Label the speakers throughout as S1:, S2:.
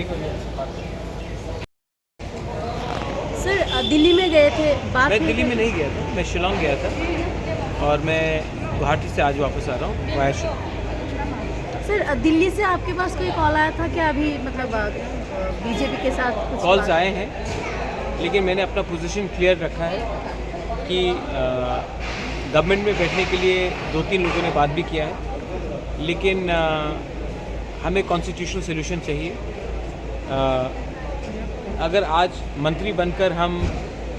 S1: ठीक हो जाए बात।
S2: सर दिल्ली में गए थे, बात
S1: मैं
S2: हुई
S1: दिल्ली
S2: थी?
S1: में नहीं गया था, मैं शिलोंग गया था और मैं गुवाहाटी से आज वापस आ रहा हूँ वाया शिलोंग।
S2: सर दिल्ली से आपके पास कोई कॉल आया था क्या अभी, मतलब बीजेपी के साथ कुछ
S1: कॉल्स
S2: बात?
S1: आए हैं, लेकिन मैंने अपना पोजीशन क्लियर रखा है कि गवर्नमेंट में बैठने के लिए 2-3 लोगों ने बात भी किया है, लेकिन हमें कॉन्स्टिट्यूशनल सोल्यूशन चाहिए। अगर आज मंत्री बनकर हम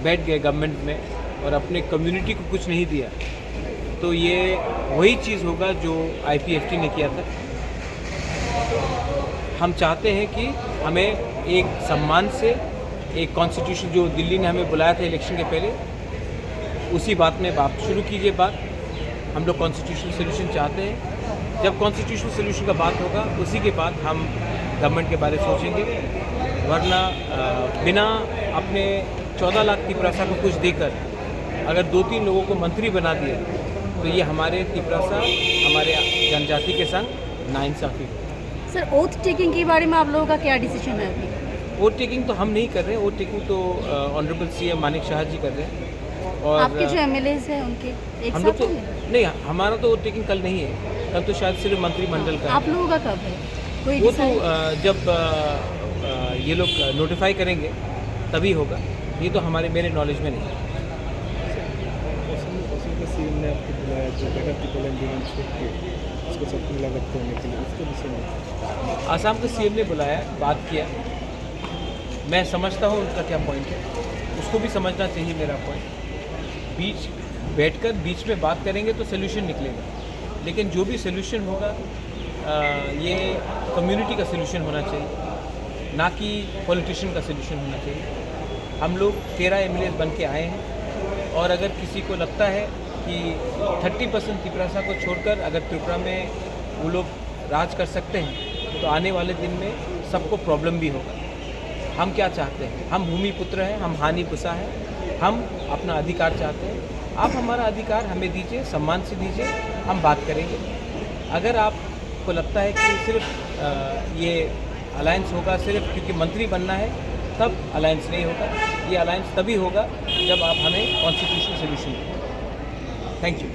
S1: बैठ गए गवर्नमेंट में और अपने कम्युनिटी को कुछ नहीं दिया, तो ये वही चीज़ होगा जो IPFT ने किया था। हम चाहते हैं कि हमें एक सम्मान से एक कॉन्स्टिट्यूशन, जो दिल्ली ने हमें बुलाया था इलेक्शन के पहले, उसी बात में बात शुरू कीजिए बात। हम लोग कॉन्स्टिट्यूशनल सोल्यूशन चाहते हैं। जब कॉन्स्टिट्यूशनल सोल्यूशन का बात होगा, उसी के बाद हम गवर्नमेंट के बारे में सोचेंगे, वरना बिना अपने 14 लाख तिपरासा को कुछ देकर अगर 2-3 लोगों को मंत्री बना दिया, तो ये हमारे तिपरासा, हमारे जनजाति के संग नाइंसाफ़ी है।
S2: सर ओथ टेकिंग के बारे में आप लोगों का क्या डिसीजन है अभी?
S1: वोट टेकिंग तो हम नहीं कर रहे हैं, वोट टेकिंग तो ऑनरेबल CM मानिक शाह जी कर रहे हैं। और
S2: आपके जो MLAs हैं उनके एक
S1: हम लोग
S2: साथ
S1: तो
S2: होंगे?
S1: नहीं, हमारा तो वोट टेकिंग कल नहीं है, कल तो शायद सिर्फ मंत्रिमंडल का
S2: आप लोगों का कब है? कोई
S1: वो तो
S2: decide?
S1: जब ये लोग नोटिफाई करेंगे तभी होगा, ये तो मेरे नॉलेज में नहीं है।
S3: असम का CM ने आपको बुलाया जो बेटर पीपल एंड छोड़ के उसको सबको लागत करने के लिए, उसके विषय में
S1: आसाम के CM ने बुलाया, बात किया। मैं समझता हूँ उनका क्या पॉइंट है, उसको भी समझना चाहिए मेरा पॉइंट। बैठकर बीच में बात करेंगे तो सोल्यूशन निकलेगा, लेकिन जो भी सोल्यूशन होगा ये कम्युनिटी का सोल्यूशन होना चाहिए, ना कि पॉलिटिशियन का सोल्यूशन होना चाहिए। हम लोग 13 MLAs बन के आए हैं, और अगर किसी को लगता है कि 30% तिपरासा को छोड़कर अगर त्रिपुरा में वो लोग राज कर सकते हैं, तो आने वाले दिन में सबको प्रॉब्लम भी होगा। हम क्या चाहते हैं? हम भूमि पुत्र हैं, हम हानि पुसा हैं, हम अपना अधिकार चाहते हैं। आप हमारा अधिकार हमें दीजिए, सम्मान से दीजिए, हम बात करेंगे। अगर आपको लगता है कि सिर्फ ये अलायंस होगा सिर्फ क्योंकि मंत्री बनना है, तब अलायंस नहीं होगा। ये अलायंस तभी होगा जब आप हमें कॉन्स्टिट्यूशनल सोल्यूशन दें। Thank you.